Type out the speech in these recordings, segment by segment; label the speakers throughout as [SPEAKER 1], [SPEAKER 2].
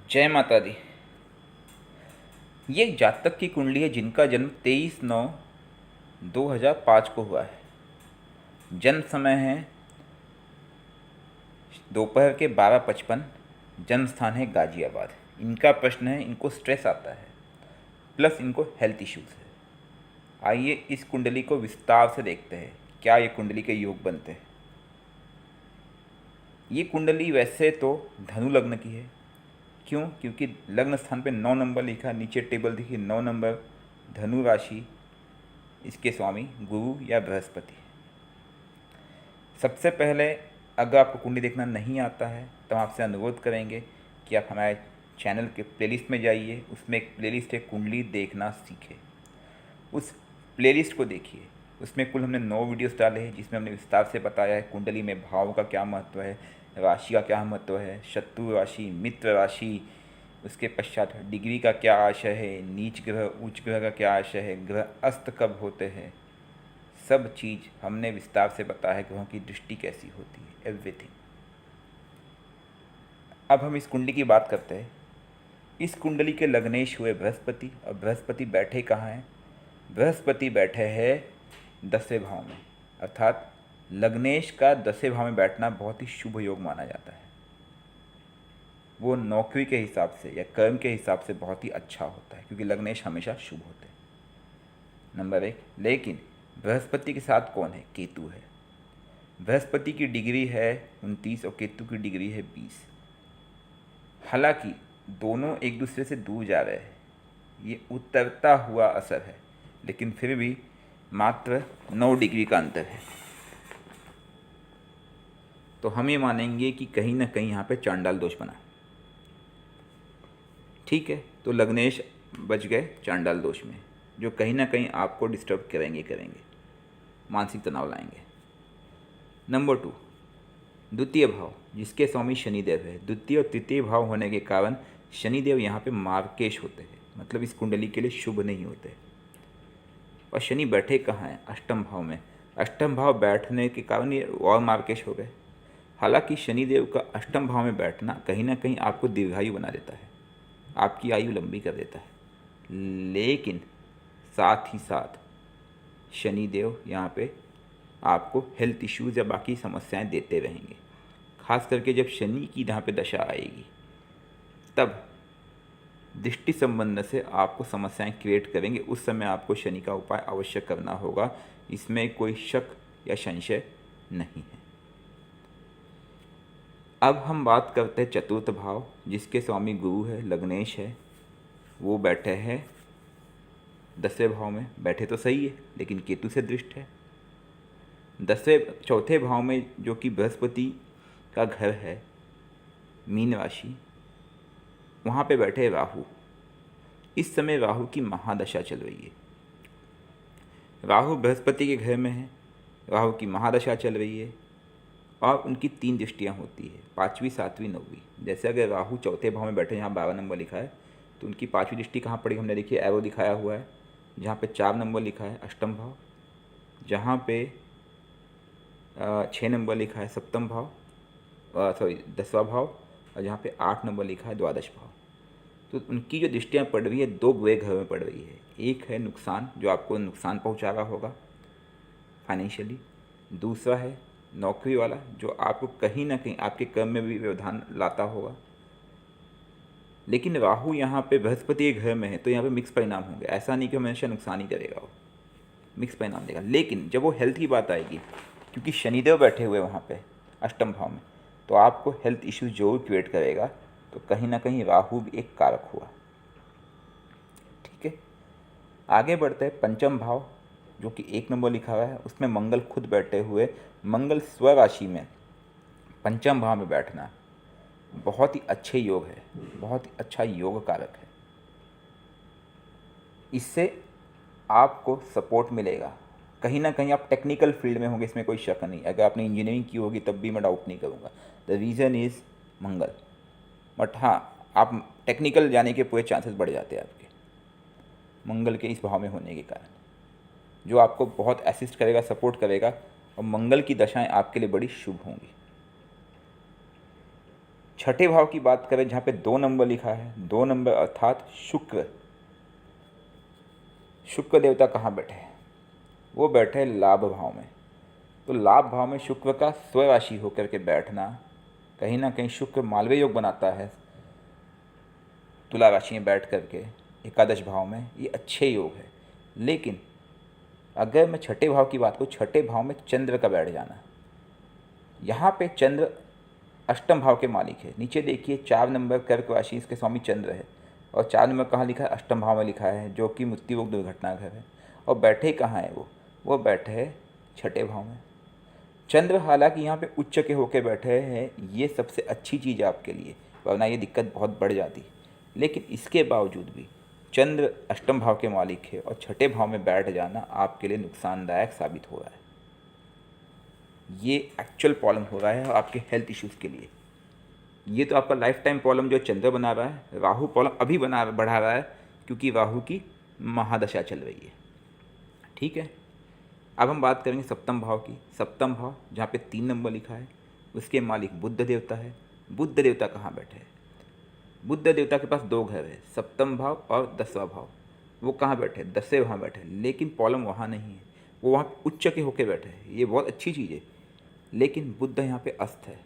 [SPEAKER 1] जय माता दी। ये एक जातक की कुंडली है जिनका जन्म 23/9/2005 को हुआ है। जन्म समय है दोपहर के 12:55। जन्म स्थान है गाजियाबाद। इनका प्रश्न है, इनको स्ट्रेस आता है प्लस इनको हेल्थ इश्यूज है। आइए इस कुंडली को विस्तार से देखते हैं, क्या ये कुंडली के योग बनते हैं। ये कुंडली वैसे तो धनु लग्न की है। क्यों? क्योंकि लग्न स्थान पे 9 नंबर लिखा, नीचे टेबल देखिए 9 नंबर धनु राशि, इसके स्वामी गुरु या बृहस्पति। सबसे पहले अगर आपको कुंडली देखना नहीं आता है तो हम आपसे अनुरोध करेंगे कि आप हमारे चैनल के प्लेलिस्ट में जाइए, उसमें एक प्लेलिस्ट है कुंडली देखना सीखे। उस प्लेलिस्ट को देखिए, उसमें कुल हमने 9 वीडियोस डाले हैं जिसमें हमने विस्तार से बताया है कुंडली में भाव का क्या महत्व है, राशि का क्या महत्व है, शत्रु राशि, मित्र राशि, उसके पश्चात डिग्री का क्या आशय है, नीच ग्रह उच्च ग्रह का क्या आशय है, ग्रह अस्त कब होते हैं, सब चीज़ हमने विस्तार से बताया है ग्रहों की दृष्टि कैसी होती है, एवरीथिंग। अब हम इस कुंडली की बात करते हैं। इस कुंडली के लग्नेश हुए बृहस्पति, और बृहस्पति बैठे कहाँ हैं? बृहस्पति बैठे हैं 10वें भाव में, अर्थात लग्नेश का 10वें भाव में बैठना बहुत ही शुभ योग माना जाता है। वो नौकरी के हिसाब से या कर्म के हिसाब से बहुत ही अच्छा होता है क्योंकि लग्नेश हमेशा शुभ होते हैं, नंबर 1। लेकिन बृहस्पति के साथ कौन है? केतु है। बृहस्पति की डिग्री है 29 और केतु की डिग्री है 20। हालांकि दोनों एक दूसरे से दूर जा रहे हैं, ये उतरता हुआ असर है, लेकिन फिर भी मात्र 9 डिग्री का अंतर है। तो हम ये मानेंगे कि कहीं ना कहीं यहाँ पे चांडाल दोष बना। ठीक है, तो लग्नेश बच गए चांडाल दोष में, जो कहीं ना कहीं आपको डिस्टर्ब करेंगे, मानसिक तनाव लाएंगे। नंबर 2, द्वितीय भाव, जिसके स्वामी शनिदेव है। द्वितीय और तृतीय भाव होने के कारण शनिदेव यहाँ पे मार्केश होते हैं, मतलब इस कुंडली के लिए शुभ नहीं होते। और शनि बैठे कहाँ हैं? अष्टम भाव में। अष्टम भाव बैठने के कारण ये और मार्केश हो गए। हालांकि शनिदेव का अष्टम भाव में बैठना कहीं ना कहीं आपको दीर्घायु बना देता है, आपकी आयु लंबी कर देता है, लेकिन साथ ही साथ शनिदेव यहाँ पे आपको हेल्थ इश्यूज़ या बाकी समस्याएं देते रहेंगे। खास करके जब शनि की यहाँ पे दशा आएगी तब दृष्टि संबंध से आपको समस्याएं क्रिएट करेंगे। उस समय आपको शनि का उपाय अवश्य करना होगा, इसमें कोई शक या संशय नहीं है। अब हम बात करते हैं चतुर्थ भाव, जिसके स्वामी गुरु है, लग्नेश है। वो बैठे हैं 10वें भाव में। बैठे तो सही है लेकिन केतु से दृष्ट है। चौथे भाव में जो कि बृहस्पति का घर है, मीन राशि, वहाँ पे बैठे राहु। इस समय राहु की महादशा चल रही है। राहु बृहस्पति के घर में है, राहु की महादशा चल रही है और उनकी 3 दृष्टियाँ होती है, 5वीं, 7वीं, 9वीं। जैसे अगर राहु चौथे भाव में बैठे, यहाँ 12 नंबर लिखा है, तो उनकी 5वीं दृष्टि कहाँ पड़ी? हमने देखिए एरो दिखाया हुआ है, जहाँ पे 4 नंबर लिखा है अष्टम भाव, जहाँ पे 6 नंबर लिखा है सप्तम भाव, 10वां भाव, और जहाँ पे 8 नंबर लिखा है द्वादश भाव। तो उनकी जो दृष्टियाँ पड़ रही है 2 बुरे घर में पड़ रही है। एक है नुकसान, जो आपको नुकसान पहुँचा रहा होगा फाइनेंशियली। दूसरा है नौकरी वाला, जो आपको कहीं ना कहीं आपके कर्म में भी व्यवधान लाता होगा। लेकिन राहु यहाँ पे बृहस्पति के घर में है, तो यहाँ पे मिक्स परिणाम होंगे। ऐसा नहीं कि हमेशा नुकसान ही करेगा, वो मिक्स परिणाम देगा। लेकिन जब वो हेल्थ की बात आएगी, क्योंकि शनिदेव बैठे हुए वहाँ पे अष्टम भाव में, तो आपको हेल्थ इश्यूज जरूर क्रिएट करेगा। तो कहीं ना कहीं राहु भी एक कारक हुआ। ठीक है, आगे बढ़ते हैं। पंचम भाव, जो कि 1 नंबर लिखा हुआ है, उसमें मंगल खुद बैठे हुए। मंगल स्वराशि में पंचम भाव में बैठना बहुत ही अच्छे योग है, बहुत ही अच्छा योग कारक है। इससे आपको सपोर्ट मिलेगा। कहीं ना कहीं आप टेक्निकल फील्ड में होंगे, इसमें कोई शक नहीं। अगर आपने इंजीनियरिंग की होगी तब भी मैं डाउट नहीं करूँगा। The reason is Mangal. But हाँ, आप टेक्निकल जाने के पूरे चांसेस बढ़ जाते हैं आपके मंगल के इस भाव में होने के कारण, जो आपको बहुत असिस्ट करेगा, सपोर्ट करेगा, और मंगल की दशाएं आपके लिए बड़ी शुभ होंगी। छठे भाव की बात करें जहाँ पे 2 नंबर लिखा है, 2 नंबर अर्थात शुक्र। शुक्र देवता कहाँ बैठे हैं? वो बैठे हैं लाभ भाव में। तो लाभ भाव में शुक्र का स्वराशि होकर के बैठना, कहीं ना कहीं शुक्र मालवीय योग बनाता है तुला राशि में बैठ करके एकादश भाव में, ये अच्छे योग है। लेकिन अगर मैं छठे भाव की बात करूँ, छठे भाव में चंद्र का बैठ जाना, यहाँ पे चंद्र अष्टम भाव के मालिक है। नीचे देखिए 4 नंबर कर्क राशि, इसके स्वामी चंद्र है, और 4 नंबर कहाँ लिखा है? अष्टम भाव में लिखा है, जो कि मृत्यु योग दुर्घटना घर है। और बैठे कहाँ है वो बैठे है छठे भाव में। चंद्र हालांकि यहाँ पे उच्च के होके बैठे हैं, ये सबसे अच्छी चीज़ है आपके लिए, वरना ये दिक्कत बहुत बढ़ जाती। लेकिन इसके बावजूद भी चंद्र अष्टम भाव के मालिक है और छठे भाव में बैठ जाना आपके लिए नुकसानदायक साबित हो रहा है। ये एक्चुअल प्रॉब्लम हो रहा है आपके हेल्थ इश्यूज़ के लिए। ये तो आपका लाइफ टाइम प्रॉब्लम जो चंद्र बना रहा है, राहु प्रॉब्लम अभी बढ़ा रहा है, क्योंकि राहु की महादशा चल रही है। ठीक है, अब हम बात करेंगे सप्तम भाव की। सप्तम भाव जहाँ पे 3 नंबर लिखा है, उसके मालिक बुध देवता है। बुध देवता कहाँ बैठे हैं? बुध देवता के पास 2 घर है, सप्तम भाव और 10वां भाव। वो कहाँ बैठे? 10वें वहाँ बैठे, लेकिन प्रॉब्लम वहाँ नहीं है, वो वहाँ उच्च के होके बैठे हैं। ये बहुत अच्छी चीज़ है, लेकिन बुध यहाँ पे अस्त है।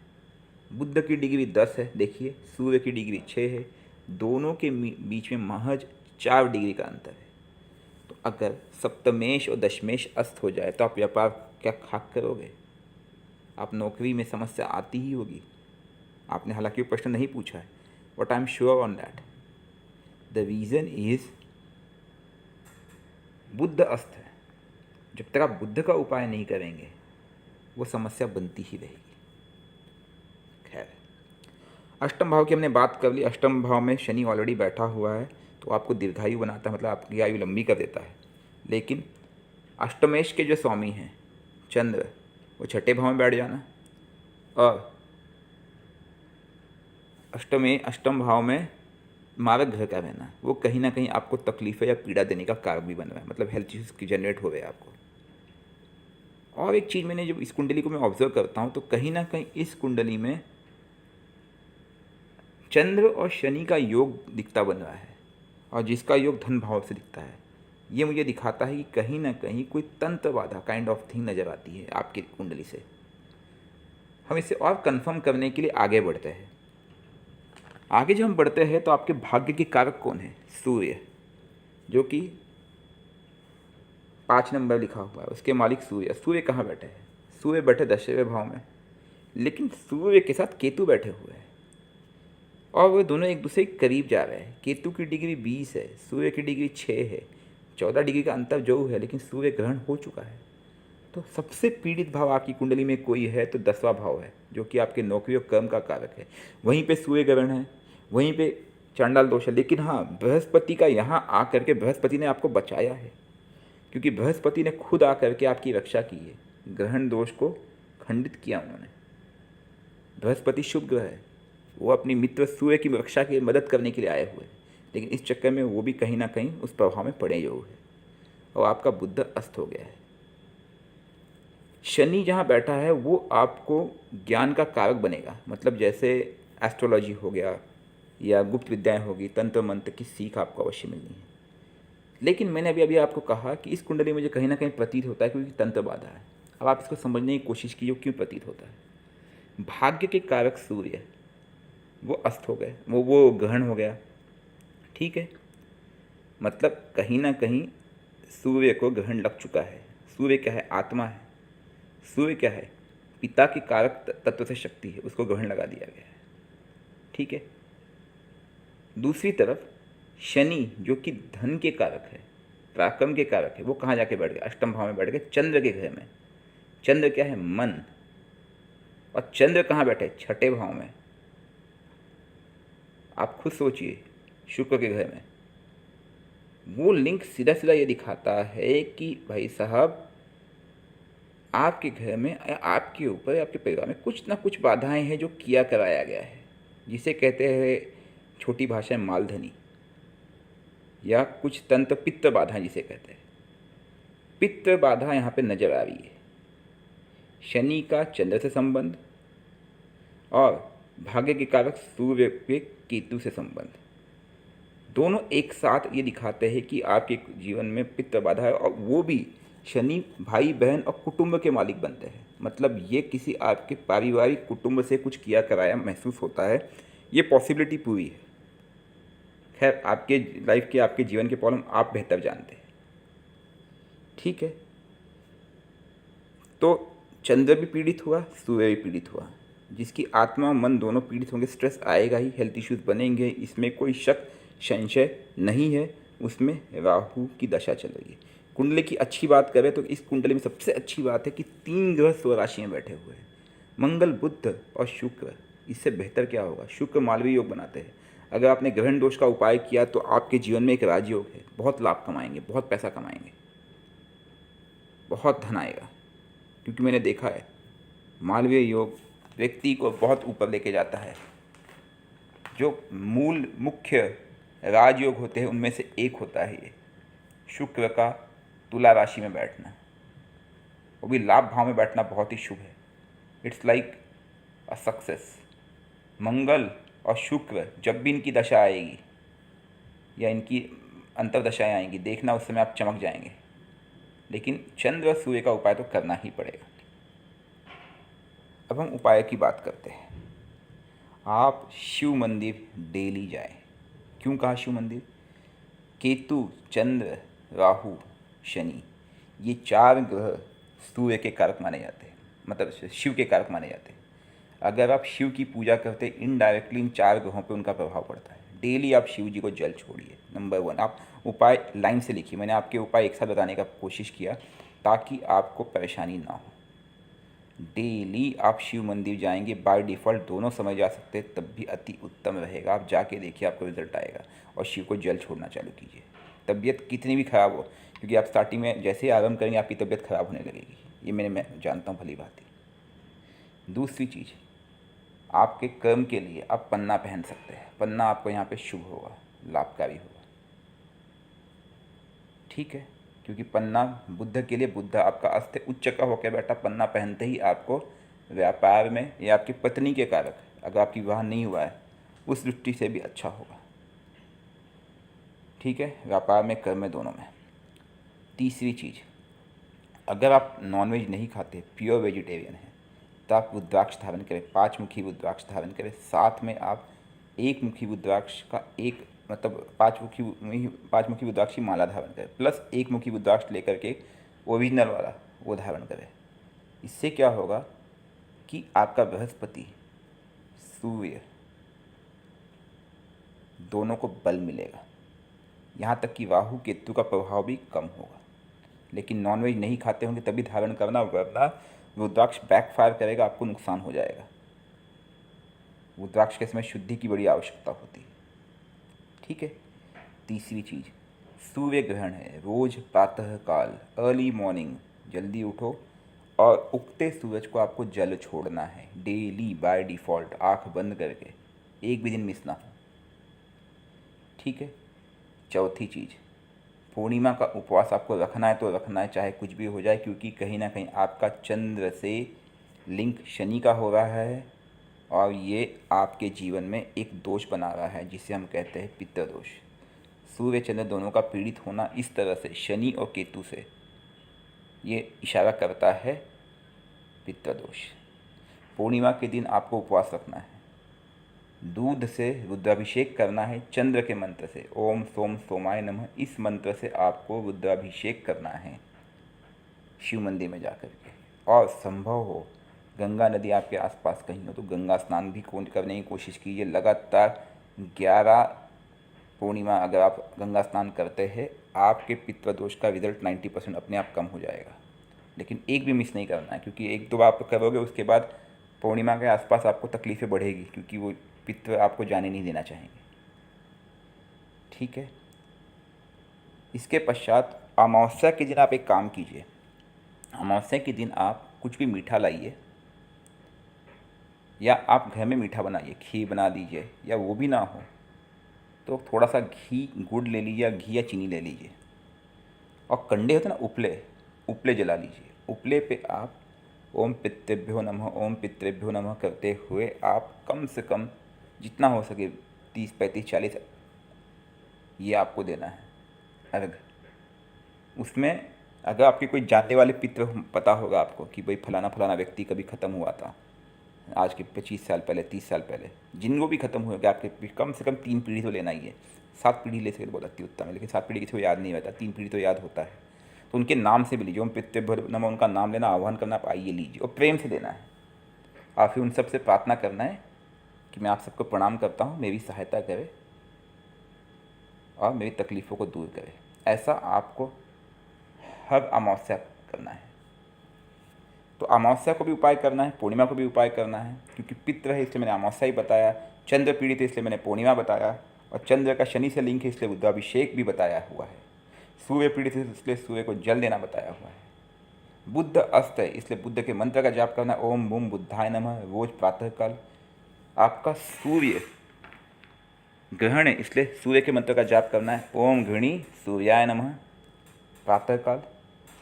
[SPEAKER 1] बुध की डिग्री 10 है, देखिए सूर्य की डिग्री 6 है, दोनों के बीच में महज 4 डिग्री का अंतर है। तो अगर सप्तमेश और दशमेश अस्त हो जाए तो आप व्यापार क्या खाक करोगे? आप नौकरी में समस्या आती ही होगी। आपने हालांकि वो प्रश्न नहीं पूछा है, but I am sure on that. The reason is बुध अस्त है। जब तक आप बुद्ध का उपाय नहीं करेंगे वो समस्या बनती ही रहेगी। खैर, अष्टम भाव की हमने बात कर ली। अष्टम भाव में शनि ऑलरेडी बैठा हुआ है, तो आपको दीर्घायु बनाता है, मतलब आपकी आयु लंबी कर देता है। लेकिन अष्टमेश के जो स्वामी हैं चंद्र, वो छठे भाव में बैठ जाना, और अष्टम भाव में मारक ग्रह का रहना, वो कहीं ना कहीं आपको तकलीफ़ें या पीड़ा देने का कारक भी बन रहा है, मतलब हेल्थ इश्यूज़ की जनरेट हो रहे हैं आपको। और एक चीज़ मैंने जब इस कुंडली को मैं ऑब्जर्व करता हूँ, तो कहीं ना कहीं इस कुंडली में चंद्र और शनि का योग दिखता बन रहा है, और जिसका योग धन भाव से दिखता है। ये मुझे दिखाता है कि कहीं ना कहीं कोई तंत्र बाधा काइंड ऑफ थिंग नज़र आती है आपकी कुंडली से। हम इसे और कंफर्म करने के लिए आगे बढ़ते हैं। आगे जब हम बढ़ते हैं तो आपके भाग्य के कारक कौन है? सूर्य, जो कि 5 नंबर लिखा हुआ है, उसके मालिक सूर्य। सूर्य कहाँ बैठे हैं? सूर्य बैठे 10वें भाव में, लेकिन सूर्य के साथ केतु बैठे हुए हैं, और वो दोनों एक दूसरे के करीब जा रहे हैं। केतु की डिग्री 20 है, सूर्य की डिग्री 6 है, 14 डिग्री का अंतर जो है, लेकिन सूर्य ग्रहण हो चुका है। तो सबसे पीड़ित भाव आपकी कुंडली में कोई है तो 10वां भाव है, जो कि आपके नौकरी और कर्म का कारक है। वहीं पे सूर्य ग्रहण है, वहीं पे चांडाल दोष है। लेकिन हाँ, बृहस्पति का यहाँ आकर के बृहस्पति ने आपको बचाया है, क्योंकि बृहस्पति ने खुद आकर के आपकी रक्षा की है, ग्रहण दोष को खंडित किया उन्होंने। बृहस्पति शुभ ग्रह है, वो अपनी मित्र सूर्य की रक्षा की मदद करने के लिए आए हुए हैं, लेकिन इस चक्कर में वो भी कहीं ना कहीं उस प्रभाव में पड़े योग है, और आपका बुध अस्त हो गया है। शनि जहाँ बैठा है वो आपको ज्ञान का कारक बनेगा, मतलब जैसे एस्ट्रोलॉजी हो गया या गुप्त विद्याएं होगी, तंत्र मंत्र की सीख आपको अवश्य मिलनी है। लेकिन मैंने अभी आपको कहा कि इस कुंडली मुझे कहीं ना कहीं प्रतीत होता है क्योंकि तंत्र बाधा है। अब आप इसको समझने की कोशिश कीजिए क्यों प्रतीत होता है। भाग्य के कारक सूर्य वो अस्त हो गए, वो ग्रहण हो गया, ठीक है, मतलब कहीं ना कहीं सूर्य को ग्रहण लग चुका है। सूर्य क्या है? आत्मा है। सूर्य क्या है? पिता की कारक तत्व से शक्ति है, उसको ग्रहण लगा दिया गया है, ठीक है। दूसरी तरफ शनि जो कि धन के कारक है, पराक्रम के कारक है, वो कहाँ जाके बैठ गए? अष्टम भाव में बैठ गए, चंद्र के घर में। चंद्र क्या है? मन। और चंद्र कहाँ बैठे? छठे भाव में। आप खुद सोचिए, शुक्र के घर में। वो लिंक सीधा सीधा ये दिखाता है कि भाई साहब, आपके घर में, आपके ऊपर, आपके परिवार में कुछ ना कुछ बाधाएं हैं जो किया कराया गया है, जिसे कहते हैं छोटी भाषा में मालधनी, या कुछ तंत्र पित्त बाधाएं जिसे कहते हैं। पित्त बाधा यहाँ पे नजर आ रही है। शनि का चंद्र से संबंध और भाग्य के कारक सूर्य पे केतु से संबंध, दोनों एक साथ ये दिखाते हैं कि आपके जीवन में पितृ बाधा है, और वो भी शनि भाई बहन और कुटुंब के मालिक बनते हैं। मतलब ये किसी आपके पारिवारिक कुटुंब से कुछ किया कराया महसूस होता है, ये पॉसिबिलिटी पूरी है। खैर, आपके लाइफ के आपके जीवन के प्रॉब्लम आप बेहतर जानते हैं, ठीक है। तो चंद्र भी पीड़ित हुआ, सूर्य भी पीड़ित हुआ, जिसकी आत्मा मन दोनों पीड़ित होंगे, स्ट्रेस आएगा ही, हेल्थ इश्यूज बनेंगे, इसमें कोई शक संशय नहीं है। उसमें राहु की दशा चल रही है। कुंडली की अच्छी बात करें तो इस कुंडली में सबसे अच्छी बात है कि 3 ग्रह स्वराशि में बैठे हुए हैं, मंगल बुध और शुक्र। इससे बेहतर क्या होगा। शुक्र मालवीय योग बनाते हैं। अगर आपने ग्रहण दोष का उपाय किया तो आपके जीवन में एक राजयोग है, बहुत लाभ कमाएंगे, बहुत पैसा कमाएंगे, बहुत धन आएगा। क्योंकि मैंने देखा है मालवीय योग व्यक्ति को बहुत ऊपर लेके जाता है। जो मूल मुख्य राजयोग होते हैं उनमें से एक होता है ये शुक्र का तुला राशि में बैठना, वो भी लाभ भाव में बैठना बहुत ही शुभ है। It's like a success. मंगल और शुक्र जब भी इनकी दशा आएगी या इनकी अंतर्दशाएँ आएंगी, देखना उस समय आप चमक जाएंगे। लेकिन चंद्र और सूर्य का उपाय तो करना ही पड़ेगा। अब हम उपाय की बात करते हैं। आप शिव मंदिर डेली जाएं। क्यों कहा शिव मंदिर। केतु, चंद्र, राहु, शनि, ये 4 ग्रह सूर्य के कारक माने जाते हैं, मतलब शिव के कारक माने जाते हैं। अगर आप शिव की पूजा करते हैं, इनडायरेक्टली इन 4 ग्रहों पे उनका प्रभाव पड़ता है। डेली आप शिव जी को जल छोड़िए। नंबर 1, आप उपाय लाइन से लिखिए। मैंने आपके उपाय एक साथ बताने का कोशिश किया ताकि आपको परेशानी ना हो। डेली आप शिव मंदिर जाएंगे, बाय डिफ़ॉल्ट दोनों समय जा सकते हैं, तब भी अति उत्तम रहेगा। आप जाके देखिए, आपको रिजल्ट आएगा। और शिव को जल छोड़ना चालू कीजिए। तबीयत कितनी भी ख़राब हो, क्योंकि आप स्टार्टिंग में जैसे ही आरंभ करेंगे आपकी तबीयत ख़राब होने लगेगी, ये मैं जानता हूँ भली भांति। दूसरी चीज़, आपके कर्म के लिए आप पन्ना पहन सकते हैं। पन्ना आपको यहाँ पे शुभ होगा, लाभकारी होगा, ठीक है। क्योंकि पन्ना बुद्ध के लिए, बुद्ध आपका अस्त्र उच्च का होकर बैठा। पन्ना पहनते ही आपको व्यापार में या आपकी पत्नी के कारक, अगर आपकी विवाह नहीं हुआ है उस दृष्टि से भी अच्छा होगा, ठीक है, व्यापार में कर्म में दोनों में। तीसरी चीज़, अगर आप नॉनवेज नहीं खाते, प्योर वेजिटेरियन हैं, तो आप रुद्राक्ष धारण करें, 5 मुखी रुद्राक्ष धारण करें। साथ में आप 1 मुखी रुद्राक्ष का एक, मतलब 5 मुखी रुद्राक्ष की माला धारण करें, प्लस 1 मुखी रुद्राक्ष लेकर के ओरिजिनल वाला वो धारण करें। इससे क्या होगा कि आपका बृहस्पति सूर्य दोनों को बल मिलेगा। यहाँ तक कि राहु केतु का प्रभाव भी कम होगा। लेकिन नॉनवेज नहीं खाते होंगे तभी धारण करना, वरना रुद्राक्ष बैकफायर करेगा, आपको नुकसान हो जाएगा। रुद्राक्ष के समय शुद्धि की बड़ी आवश्यकता होती है, ठीक है। तीसरी चीज़, सूर्य ग्रहण है। रोज़ प्रातः काल अर्ली मॉर्निंग जल्दी उठो और उगते सूरज को आपको जल छोड़ना है डेली बाय डिफ़ॉल्ट, आँख बंद करके, एक भी दिन मिस ना हो, ठीक है। चौथी चीज़, पूर्णिमा का उपवास आपको रखना है तो रखना है, चाहे कुछ भी हो जाए, क्योंकि कहीं ना कहीं आपका चंद्र से लिंक शनि का हो रहा है और ये आपके जीवन में एक दोष बना रहा है जिसे हम कहते हैं पितृ दोष। सूर्य चंद्र दोनों का पीड़ित होना इस तरह से शनि और केतु से ये इशारा करता है पितृ दोष। पूर्णिमा के दिन आपको उपवास रखना है, दूध से रुद्राभिषेक करना है चंद्र के मंत्र से, ओम सोम सोमाय नमः, इस मंत्र से आपको रुद्राभिषेक करना है शिव मंदिर में जाकर के। और संभव हो गंगा नदी आपके आसपास कहीं हो तो गंगा स्नान भी करने की कोशिश कीजिए। लगातार 11 पूर्णिमा अगर आप गंगा स्नान करते हैं, आपके पितृ दोष का रिजल्ट 90% अपने आप कम हो जाएगा। लेकिन एक भी मिस नहीं करना है, क्योंकि 1-2 बार आप करोगे उसके बाद पूर्णिमा के आसपास आपको तकलीफ़ें बढ़ेगी, क्योंकि वो पितृ आपको जाने नहीं देना चाहेंगे, ठीक है। इसके पश्चात अमावस्या के दिन आप एक काम कीजिए। अमावस्या के दिन आप कुछ भी मीठा लाइए, या आप घर में मीठा बनाइए, खीर बना दीजिए, या वो भी ना हो तो थोड़ा सा घी गुड़ ले लीजिए, या घी या चीनी ले लीजिए, और कंडे होते हैं ना उपले, उपले जला लीजिए। उपले पे आप ओम पितृभ्यो नमः, ओम पितृभ्यो नमः करते हुए आप कम से कम जितना हो सके 30, 35, 40 ये आपको देना है अर्घ। उसमें अगर आपके कोई जानने वाले पितृ पता होगा आपको कि भाई फलाना फलाना व्यक्ति कभी ख़त्म हुआ था आज के 25 साल पहले, 30 साल पहले, जिनको भी ख़त्म हुए आपके कम से कम 3 पीढ़ी तो लेना ही है। 7 पीढ़ी ले सके तो बहुत अति उत्तम है, लेकिन 7 पीढ़ी किसी को याद नहीं रहता, 3 पीढ़ी तो याद होता है। तो उनके नाम से भी लीजिए, ओम पितृभ्यो नमः, उनका नाम लेना, आह्वान करना, आप आइए लीजिए और प्रेम से देना है। और फिर उन सबसे प्रार्थना करना है कि मैं आप सबको प्रणाम करता हूँ, मेरी सहायता करे और मेरी तकलीफ़ों को दूर करे। ऐसा आपको हर अमावस्या करना है। तो अमावस्या को भी उपाय करना है, पूर्णिमा को भी उपाय करना है, क्योंकि पितृ है इसलिए मैंने अमावस्या ही बताया, चंद्र पीड़ित है इसलिए मैंने पूर्णिमा बताया, और चंद्र का शनि से लिंक है इसलिए रुद्राभिषेक भी बताया हुआ है। सूर्य पीड़ित है इसलिए सूर्य को जल देना बताया हुआ है। बुद्ध अस्त है इसलिए बुद्ध के मंत्र का जाप करना, ओम बूम बुद्धाय नमः, रोज प्रातःकाल। आपका सूर्य ग्रहण है इसलिए सूर्य के मंत्र का जाप करना है, ओम घृणी सूर्याय नमः प्रातःकाल।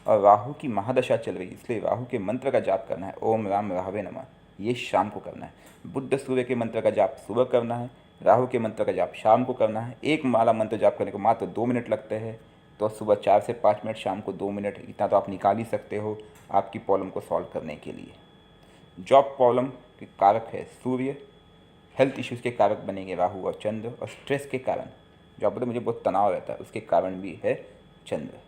[SPEAKER 1] और राहु की महादशा चल रही इसलिए राहु के मंत्र का जाप करना है, ओम राम राहवे नमः, ये शाम को करना है। बुद्ध सूर्य के मंत्र का जाप सुबह करना है, राहु के मंत्र का जाप शाम को करना है। एक माला मंत्र जाप करने को मात्र 2 मिनट लगते हैं, तो सुबह 4 से 5 मिनट, शाम को 2 मिनट, इतना तो आप निकाल ही सकते हो आपकी प्रॉब्लम को सॉल्व करने के लिए। जॉब प्रॉब्लम के कारक है सूर्य, हेल्थ इश्यूज़ के कारक बनेंगे राहु और चंद्र, और स्ट्रेस के कारण जो आप बोलते मुझे बहुत तनाव रहता है उसके कारण भी है चंद्र।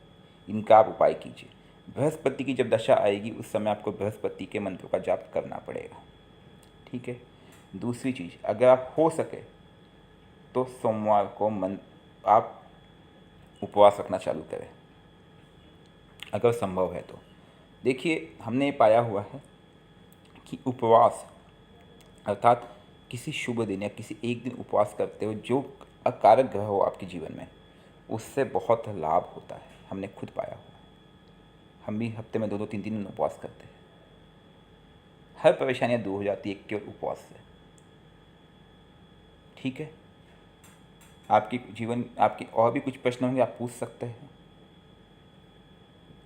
[SPEAKER 1] इनका आप उपाय कीजिए। बृहस्पति की जब दशा आएगी उस समय आपको बृहस्पति के मंत्रों का जाप करना पड़ेगा, ठीक है। दूसरी चीज़, अगर आप हो सके तो सोमवार को आप उपवास रखना चालू करें अगर संभव है तो। देखिए हमने ये पाया हुआ है कि उपवास अर्थात किसी शुभ दिन या किसी एक दिन उपवास करते हो जो अकारक ग्रह हो आपके जीवन में, उससे बहुत लाभ होता है। हमने खुद पाया हुआ है, हम भी हफ्ते में 2-2, 3-3 दिन उपवास करते हैं, हर परेशानियाँ दूर हो जाती है केवल उपवास से, ठीक है। आपकी जीवन आपके और भी कुछ प्रश्न होंगे आप पूछ सकते हैं।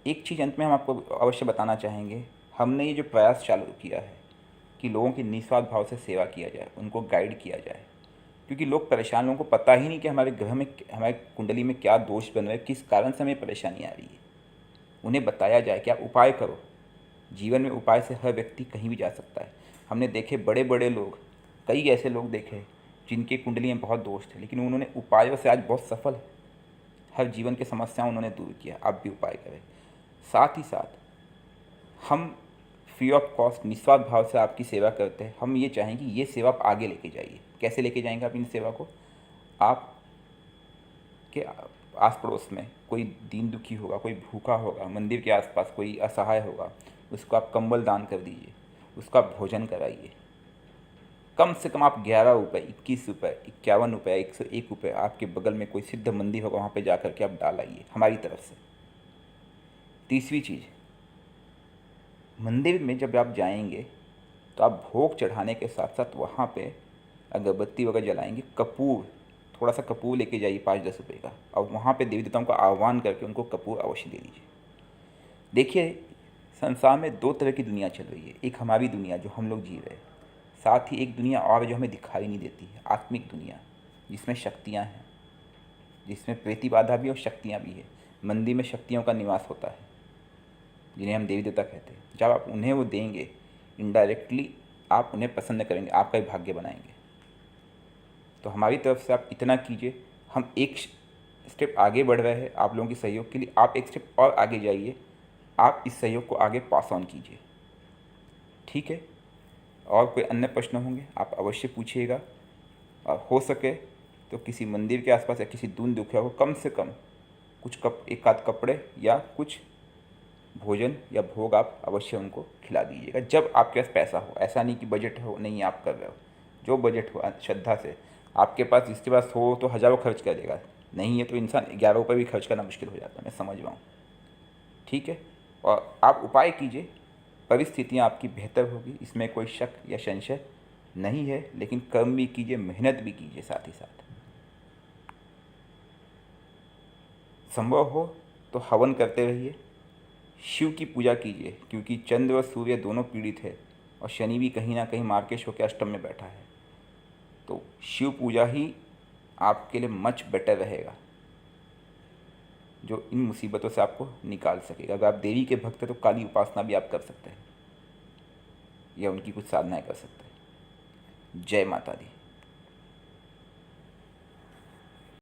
[SPEAKER 1] एक चीज़ अंत में हम आपको अवश्य बताना चाहेंगे, हमने ये जो प्रयास चालू किया है कि लोगों की निस्वार्थ भाव से सेवा किया जाए, उनको गाइड किया जाए, क्योंकि लोग परेशान, लोगों को पता ही नहीं कि हमारे ग्रह में, हमारे कुंडली में क्या दोष बन रहे हैं, किस कारण से हमें परेशानी आ रही है। उन्हें बताया जाए कि आप उपाय करो। जीवन में उपाय से हर व्यक्ति कहीं भी जा सकता है। हमने देखे बड़े बड़े लोग, कई ऐसे लोग देखे जिनके कुंडली में बहुत दोष थे, लेकिन उन्होंने उपायों से आज बहुत सफल है, हर जीवन की समस्याओं उन्होंने दूर किया। आप भी उपाय करें। साथ ही साथ हम फ्री ऑफ कॉस्ट निस्वार्थ भाव से आपकी सेवा करते हैं। हम ये चाहें कि ये सेवा आप आगे लेके जाइए। कैसे लेके जाएंगे आप इन सेवा को? आप के आस पड़ोस में कोई दीन दुखी होगा, कोई भूखा होगा, मंदिर के आसपास कोई असहाय होगा, उसको आप कंबल दान कर दीजिए, उसका भोजन कराइए। कम से कम आप 11 रुपये, 21 रुपये, 51 रुपये, 101 रुपये, आपके बगल में कोई सिद्ध मंदिर होगा वहाँ पे जा कर के आप डाल आइए हमारी तरफ से। तीसरी चीज़, मंदिर में जब आप जाएंगे तो आप भोग चढ़ाने के साथ साथ वहाँ पे अगरबत्ती वगैरह जलाएंगे, कपूर, थोड़ा सा कपूर लेके जाइए 5-10 रुपये का, और वहाँ पे देवी देवताओं का आह्वान करके उनको कपूर अवश्य दे दीजिए। देखिए संसार में 2 तरह की दुनिया चल रही है, एक हमारी दुनिया जो हम लोग जी रहे हैं, साथ ही एक दुनिया और जो हमें दिखाई नहीं देती है, आत्मिक दुनिया, जिसमें शक्तियाँ हैं, जिसमें प्रेती बाधा भी और शक्तियाँ भी है। मंदिर में शक्तियों का निवास होता है जिन्हें हम देवी देवता कहते हैं। जब आप उन्हें वो देंगे, इनडायरेक्टली आप उन्हें प्रसन्न करेंगे, आपका ही भाग्य बनाएंगे। तो हमारी तरफ से आप इतना कीजिए। हम एक स्टेप आगे बढ़ रहे हैं आप लोगों के सहयोग के लिए, आप एक स्टेप और आगे जाइए, आप इस सहयोग को आगे पास ऑन कीजिए, ठीक है। और कोई अन्य प्रश्न होंगे आप अवश्य पूछिएगा, और हो सके तो किसी मंदिर के आसपास या किसी दून दुखिया को कम से कम कुछ एक आध कपड़े या कुछ भोजन या भोग आप अवश्य उनको खिला दीजिएगा, जब आपके पास पैसा हो। ऐसा नहीं कि बजट हो, नहीं आप कर रहे हो, जो बजट हो श्रद्धा से। आपके पास, जिसके पास हो तो हज़ारों खर्च कर देगा, नहीं है तो इंसान 11 रुपये भी खर्च करना मुश्किल हो जाता है, मैं समझ रहा हूँ, ठीक है। और आप उपाय कीजिए, परिस्थितियाँ आपकी बेहतर होगी, इसमें कोई शक या संशय नहीं है। लेकिन कर्म भी कीजिए, मेहनत भी कीजिए, साथ ही साथ संभव हो तो हवन करते रहिए, शिव की पूजा कीजिए, क्योंकि चंद्र व सूर्य दोनों पीड़ित है और शनि भी कहीं ना कहीं मार्केश होकर अष्टम में बैठा है। तो शिव पूजा ही आपके लिए मच बेटर रहेगा, जो इन मुसीबतों से आपको निकाल सकेगा। अगर आप देवी के भक्त हैं तो काली उपासना भी आप कर सकते हैं या उनकी कुछ साधनाएं कर सकते हैं। जय माता दी।